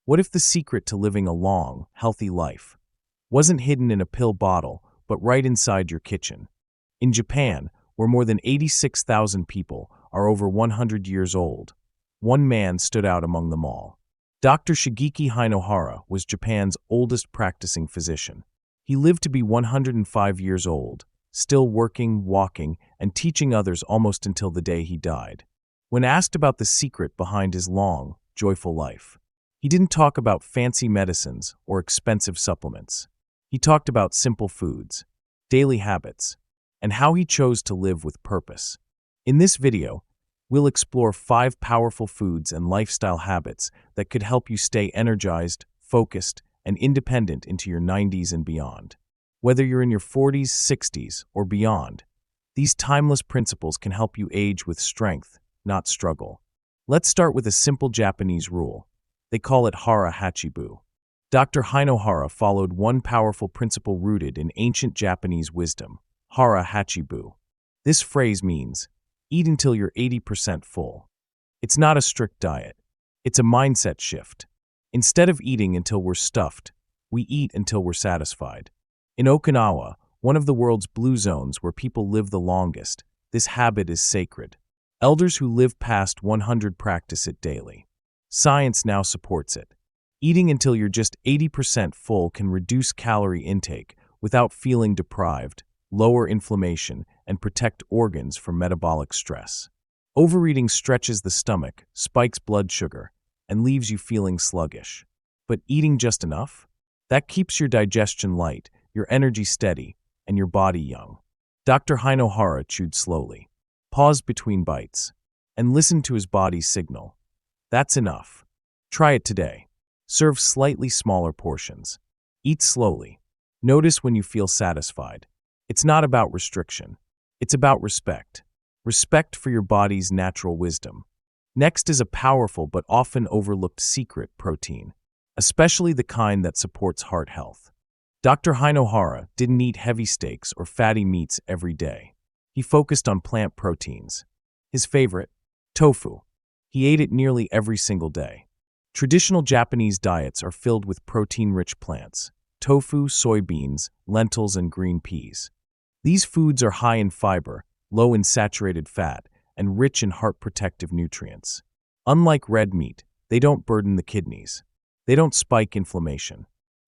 What if the secret to living a long, healthy life wasn't hidden in a pill bottle, but right inside your kitchen? In Japan, where more than 86,000 people are over 100 years old, one man stood out among them all. Dr. Shigeaki Hinohara was Japan's oldest practicing physician. He lived to be 105 years old, still working, walking, and teaching others almost until the day he died. When asked about the secret behind his long, joyful life, he didn't talk about fancy medicines or expensive supplements. He talked about simple foods, daily habits, and how he chose to live with purpose. In this video, we'll explore 5 powerful foods and lifestyle habits that could help you stay energized, focused, and independent into your 90s and beyond. Whether you're in your 40s, 60s, or beyond, these timeless principles can help you age with strength, not struggle. Let's start with a simple Japanese rule. They call it Hara Hachibu. Dr. Hinohara followed one powerful principle rooted in ancient Japanese wisdom, Hara Hachibu. This phrase means, eat until you're 80% full. It's not a strict diet. It's a mindset shift. Instead of eating until we're stuffed, we eat until we're satisfied. In Okinawa, one of the world's blue zones where people live the longest, this habit is sacred. Elders who live past 100 practice it daily. Science now supports it. Eating until you're just 80% full can reduce calorie intake without feeling deprived, lower inflammation, and protect organs from metabolic stress. Overeating stretches the stomach, spikes blood sugar, and leaves you feeling sluggish. But eating just enough? That keeps your digestion light, your energy steady, and your body young. Dr. Hinohara chewed slowly, paused between bites, and listened to his body's signal. That's enough. Try it today. Serve slightly smaller portions. Eat slowly. Notice when you feel satisfied. It's not about restriction. It's about respect. Respect for your body's natural wisdom. Next is a powerful but often overlooked secret: protein, especially the kind that supports heart health. Dr. Hinohara didn't eat heavy steaks or fatty meats every day. He focused on plant proteins. His favorite, tofu. He ate it nearly every single day. Traditional Japanese diets are filled with protein-rich plants: tofu, soybeans, lentils, and green peas. These foods are high in fiber, low in saturated fat, and rich in heart-protective nutrients. Unlike red meat, they don't burden the kidneys. They don't spike inflammation.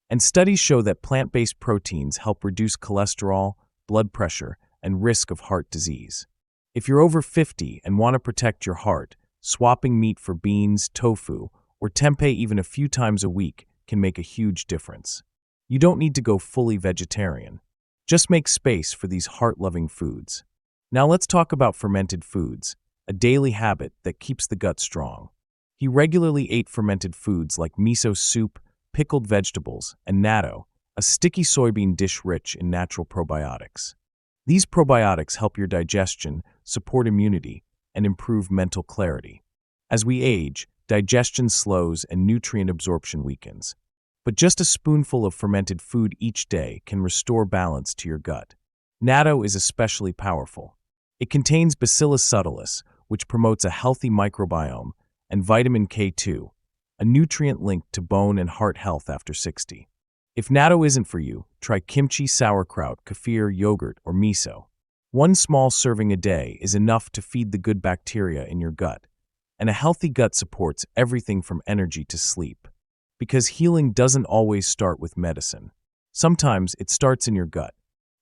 And studies show that plant-based proteins help reduce cholesterol, blood pressure, and risk of heart disease. If you're over 50 and want to protect your heart, swapping meat for beans, tofu, or tempeh even a few times a week can make a huge difference. You don't need to go fully vegetarian. Just make space for these heart-loving foods. Now let's talk about fermented foods, a daily habit that keeps the gut strong. He regularly ate fermented foods like miso soup, pickled vegetables, and natto, a sticky soybean dish rich in natural probiotics. These probiotics help your digestion, support immunity, and improve mental clarity. As we age, digestion slows and nutrient absorption weakens. But just a spoonful of fermented food each day can restore balance to your gut. Natto is especially powerful. It contains Bacillus subtilis, which promotes a healthy microbiome, and vitamin K2, a nutrient linked to bone and heart health after 60. If natto isn't for you, try kimchi, sauerkraut, kefir, yogurt, or miso. One small serving a day is enough to feed the good bacteria in your gut, and a healthy gut supports everything from energy to sleep. Because healing doesn't always start with medicine. Sometimes it starts in your gut.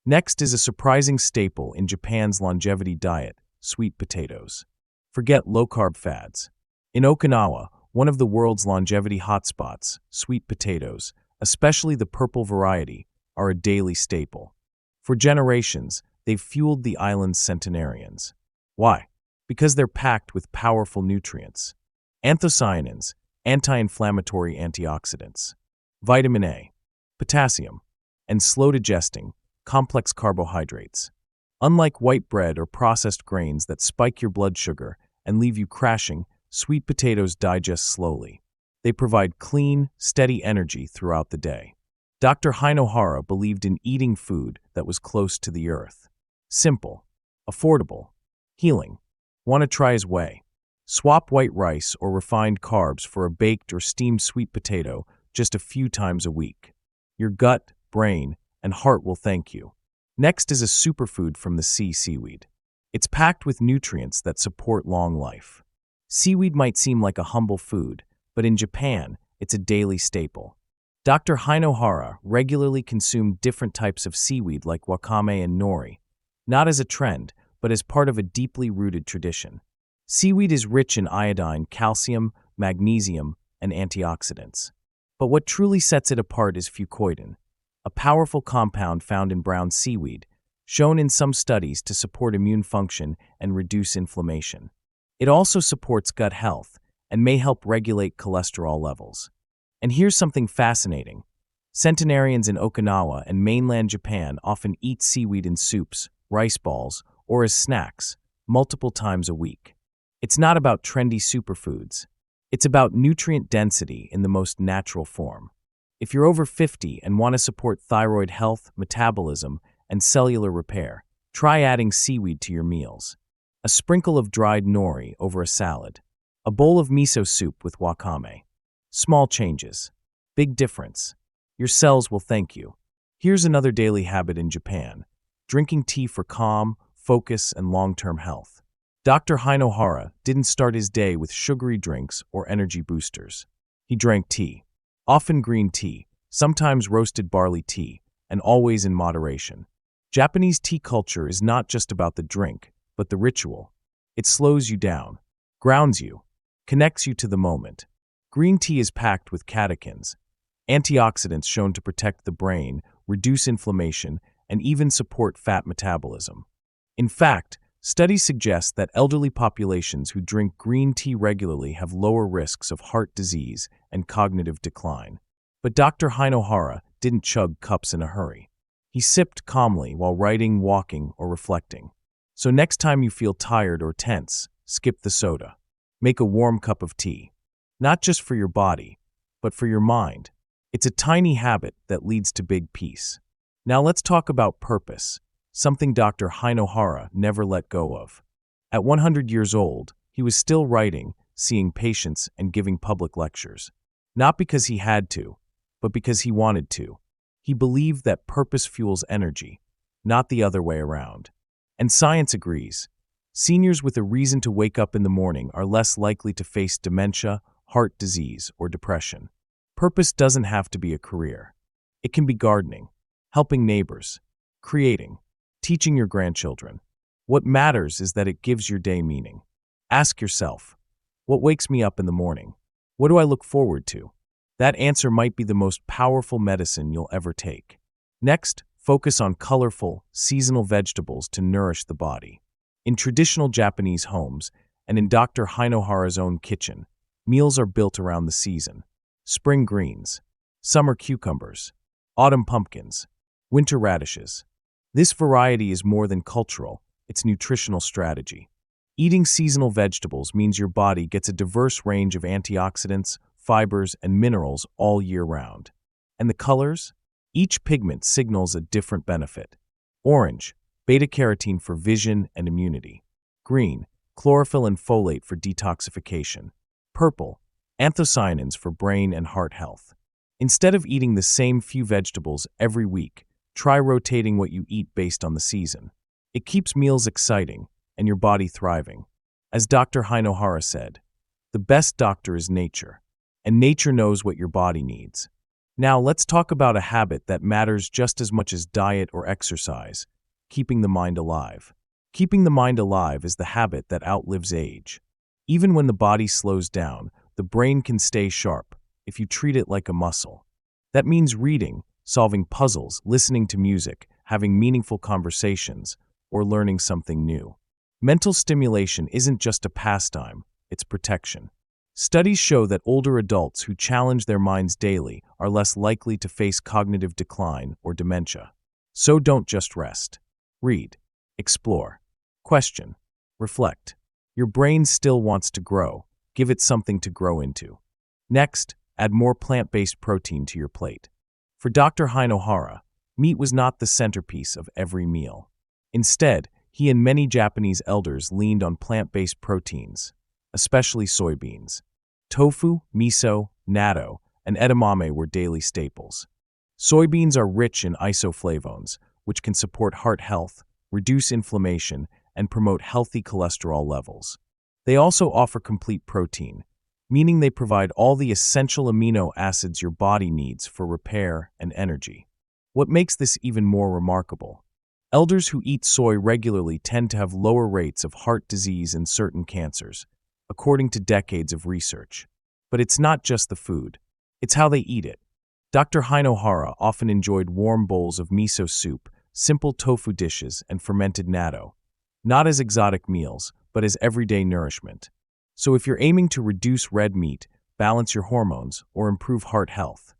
Next is a surprising staple in Japan's longevity diet: sweet potatoes. Forget low-carb fads. In Okinawa, one of the world's longevity hotspots, sweet potatoes, especially the purple variety, are a daily staple. For generations, they've fueled the island's centenarians. Why? Because they're packed with powerful nutrients: anthocyanins, anti-inflammatory antioxidants, vitamin A, potassium, and slow-digesting, complex carbohydrates. Unlike white bread or processed grains that spike your blood sugar and leave you crashing, sweet potatoes digest slowly. They provide clean, steady energy throughout the day. Dr. Hinohara believed in eating food that was close to the earth. Simple, affordable, healing. Want to try his way? Swap white rice or refined carbs for a baked or steamed sweet potato just a few times a week. Your gut, brain, and heart will thank you. Next is a superfood from the sea, seaweed. It's packed with nutrients that support long life. Seaweed might seem like a humble food, but in Japan, it's a daily staple. Dr. Hinohara regularly consumed different types of seaweed like wakame and nori, not as a trend, but as part of a deeply rooted tradition. Seaweed is rich in iodine, calcium, magnesium, and antioxidants. But what truly sets it apart is fucoidan, a powerful compound found in brown seaweed, shown in some studies to support immune function and reduce inflammation. It also supports gut health and may help regulate cholesterol levels. And here's something fascinating. Centenarians in Okinawa and mainland Japan often eat seaweed in soups, rice balls, or as snacks, multiple times a week. It's not about trendy superfoods. It's about nutrient density in the most natural form. If you're over 50 and want to support thyroid health, metabolism, and cellular repair, try adding seaweed to your meals. A sprinkle of dried nori over a salad. A bowl of miso soup with wakame. Small changes. Big difference. Your cells will thank you. Here's another daily habit in Japan. Drinking tea for calm, focus, and long-term health. Dr. Hinohara didn't start his day with sugary drinks or energy boosters. He drank tea. Often green tea, sometimes roasted barley tea, and always in moderation. Japanese tea culture is not just about the drink, but the ritual. It slows you down, grounds you, connects you to the moment. Green tea is packed with catechins, antioxidants shown to protect the brain, reduce inflammation, and even support fat metabolism. In fact, studies suggest that elderly populations who drink green tea regularly have lower risks of heart disease and cognitive decline. But Dr. Hinohara didn't chug cups in a hurry. He sipped calmly while writing, walking, or reflecting. So next time you feel tired or tense, skip the soda. Make a warm cup of tea. Not just for your body, but for your mind. It's a tiny habit that leads to big peace. Now let's talk about purpose, something Dr. Hinohara never let go of. At 100 years old, he was still writing, seeing patients, and giving public lectures. Not because he had to, but because he wanted to. He believed that purpose fuels energy, not the other way around. And science agrees. Seniors with a reason to wake up in the morning are less likely to face dementia, heart disease, or depression. Purpose doesn't have to be a career. It can be gardening, helping neighbors, creating, teaching your grandchildren. What matters is that it gives your day meaning. Ask yourself, what wakes me up in the morning? What do I look forward to? That answer might be the most powerful medicine you'll ever take. Next, focus on colorful, seasonal vegetables to nourish the body. In traditional Japanese homes, and in Dr. Hinohara's own kitchen, meals are built around the season. Spring greens, summer cucumbers, autumn pumpkins, winter radishes. This variety is more than cultural, it's nutritional strategy. Eating seasonal vegetables means your body gets a diverse range of antioxidants, fibers, and minerals all year round. And the colors? Each pigment signals a different benefit. Orange, beta-carotene for vision and immunity. Green, chlorophyll and folate for detoxification. Purple, anthocyanins for brain and heart health. Instead of eating the same few vegetables every week, try rotating what you eat based on the season. It keeps meals exciting and your body thriving. As Dr. Hinohara said, the best doctor is nature, and nature knows what your body needs. Now let's talk about a habit that matters just as much as diet or exercise, keeping the mind alive. Keeping the mind alive is the habit that outlives age. Even when the body slows down, the brain can stay sharp if you treat it like a muscle. That means reading, solving puzzles, listening to music, having meaningful conversations, or learning something new. Mental stimulation isn't just a pastime, it's protection. Studies show that older adults who challenge their minds daily are less likely to face cognitive decline or dementia. So don't just rest. Read, explore, question, reflect. Your brain still wants to grow. Give it something to grow into. Next, add more plant-based protein to your plate. For Dr. Hinohara, meat was not the centerpiece of every meal. Instead, he and many Japanese elders leaned on plant-based proteins. especially soybeans. Tofu, miso, natto, and edamame were daily staples. Soybeans are rich in isoflavones, which can support heart health, reduce inflammation, and promote healthy cholesterol levels. They also offer complete protein, meaning they provide all the essential amino acids your body needs for repair and energy. What makes this even more remarkable? Elders who eat soy regularly tend to have lower rates of heart disease and certain cancers, according to decades of research. But it's not just the food, it's how they eat it. Dr. Hinohara often enjoyed warm bowls of miso soup, simple tofu dishes, and fermented natto, not as exotic meals, but as everyday nourishment. So if you're aiming to reduce red meat, balance your hormones, or improve heart health,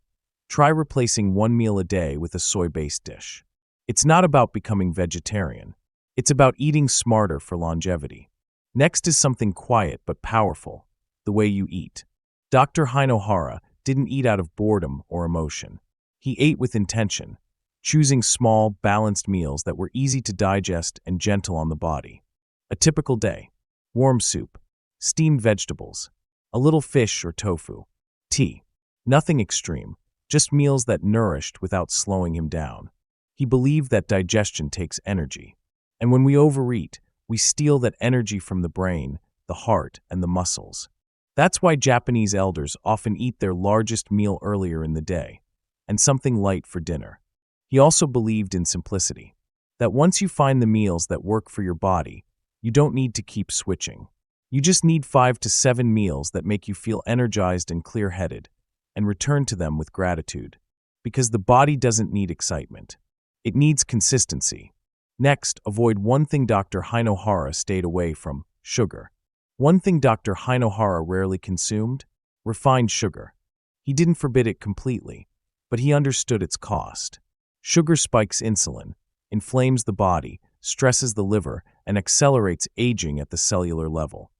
try replacing one meal a day with a soy-based dish. It's not about becoming vegetarian. It's about eating smarter for longevity. Next is something quiet but powerful: the way you eat. Dr. Hinohara didn't eat out of boredom or emotion. He ate with intention, choosing small, balanced meals that were easy to digest and gentle on the body. A typical day: warm soup, steamed vegetables, a little fish or tofu, tea. Nothing extreme, just meals that nourished without slowing him down. He believed that digestion takes energy, and when we overeat, we steal that energy from the brain, the heart, and the muscles. That's why Japanese elders often eat their largest meal earlier in the day, and something light for dinner. He also believed in simplicity, that once you find the meals that work for your body, you don't need to keep switching. You just need 5 to 7 meals that make you feel energized and clear-headed, and return to them with gratitude. Because the body doesn't need excitement. It needs consistency. Next, avoid one thing Dr. Hinohara stayed away from: sugar. One thing Dr. Hinohara rarely consumed: refined sugar. He didn't forbid it completely, but he understood its cost. Sugar spikes insulin, inflames the body, stresses the liver, and accelerates aging at the cellular level.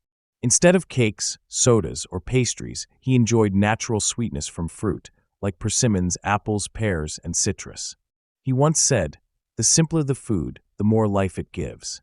Instead of cakes, sodas, or pastries, he enjoyed natural sweetness from fruit, like persimmons, apples, pears, and citrus. He once said, "The simpler the food, the more life it gives."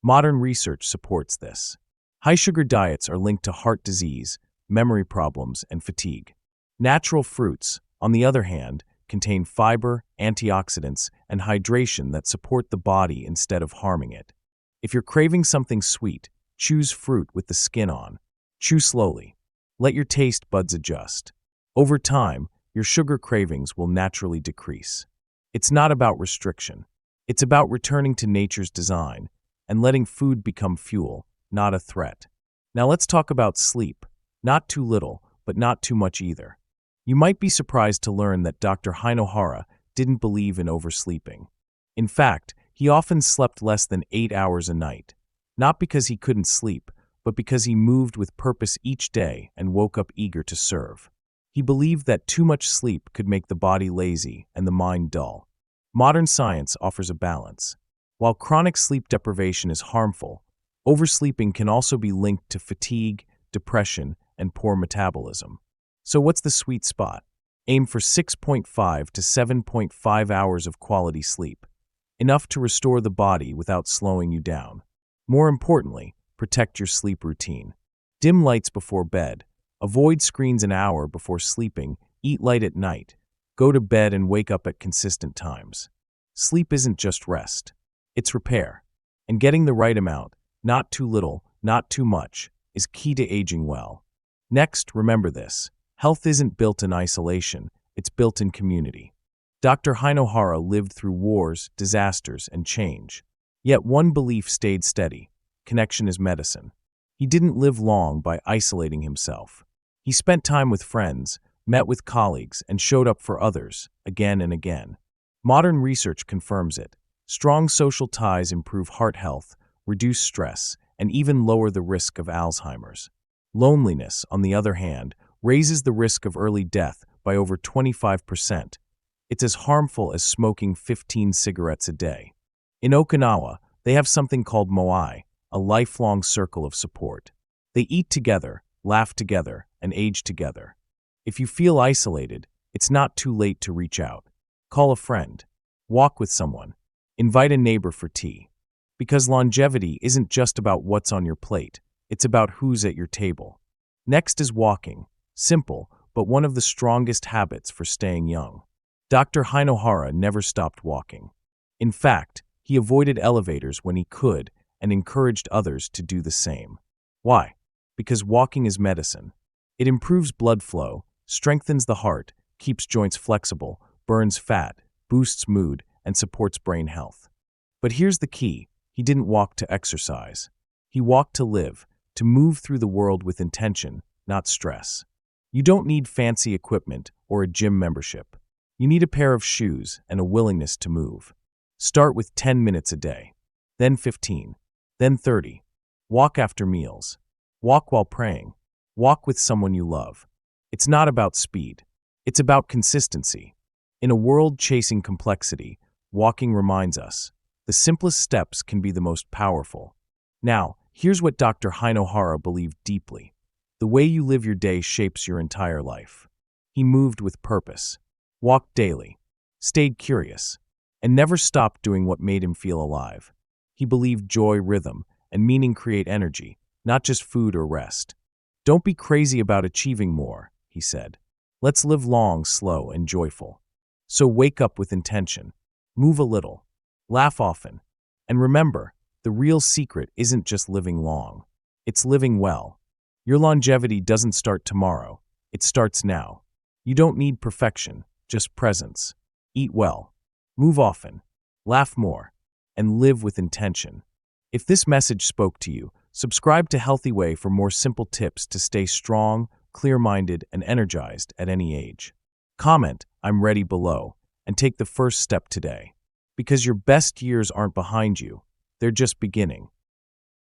Modern research supports this. High-sugar diets are linked to heart disease, memory problems, and fatigue. Natural fruits, on the other hand, contain fiber, antioxidants, and hydration that support the body instead of harming it. If you're craving something sweet, choose fruit with the skin on. Chew slowly. Let your taste buds adjust. Over time, your sugar cravings will naturally decrease. It's not about restriction. It's about returning to nature's design and letting food become fuel, not a threat. Now let's talk about sleep. Not too little, but not too much either. You might be surprised to learn that Dr. Hinohara didn't believe in oversleeping. In fact, he often slept less than 8 hours a night. Not because he couldn't sleep, but because he moved with purpose each day and woke up eager to serve. He believed that too much sleep could make the body lazy and the mind dull. Modern science offers a balance. While chronic sleep deprivation is harmful, oversleeping can also be linked to fatigue, depression, and poor metabolism. So what's the sweet spot? Aim for 6.5 to 7.5 hours of quality sleep, enough to restore the body without slowing you down. More importantly, protect your sleep routine. Dim lights before bed. Avoid screens an hour before sleeping. Eat light at night. Go to bed and wake up at consistent times. Sleep isn't just rest. It's repair. And getting the right amount, not too little, not too much, is key to aging well. Next, remember this: health isn't built in isolation, it's built in community. Dr. Hinohara lived through wars, disasters, and change. Yet one belief stayed steady: connection is medicine. He didn't live long by isolating himself. He spent time with friends, met with colleagues, and showed up for others, again and again. Modern research confirms it. Strong social ties improve heart health, reduce stress, and even lower the risk of Alzheimer's. Loneliness, on the other hand, raises the risk of early death by over 25%. It's as harmful as smoking 15 cigarettes a day. In Okinawa, they have something called moai, a lifelong circle of support. They eat together, laugh together, and age together. If you feel isolated, it's not too late to reach out. Call a friend. Walk with someone. Invite a neighbor for tea. Because longevity isn't just about what's on your plate, It's about who's at your table. Next is walking. Simple, but one of the strongest habits for staying young. Dr. Hinohara never stopped walking. In fact, he avoided elevators when he could and encouraged others to do the same. Why? Because walking is medicine. It improves blood flow, strengthens the heart, keeps joints flexible, burns fat, boosts mood, and supports brain health. But here's the key: he didn't walk to exercise. He walked to live, to move through the world with intention, not stress. You don't need fancy equipment or a gym membership. You need a pair of shoes and a willingness to move. Start with 10 minutes a day, then 15, then 30. Walk after meals. Walk while praying. Walk with someone you love. It's not about speed. It's about consistency. In a world chasing complexity, walking reminds us the simplest steps can be the most powerful. Now, here's what Dr. Hinohara believed deeply. The way you live your day shapes your entire life. He moved with purpose, walked daily, stayed curious, and never stopped doing what made him feel alive. He believed joy, rhythm, and meaning create energy, not just food or rest. Don't be crazy about achieving more, he said. Let's live long, slow, and joyful. So wake up with intention, move a little, laugh often, and remember, the real secret isn't just living long. It's living well. Your longevity doesn't start tomorrow. It starts now. You don't need perfection, just presence. Eat well, move often, laugh more, and live with intention. If this message spoke to you, subscribe to Healthy Way for more simple tips to stay strong, clear-minded, and energized at any age. Comment, "I'm ready" below, and take the first step today. Because your best years aren't behind you, they're just beginning.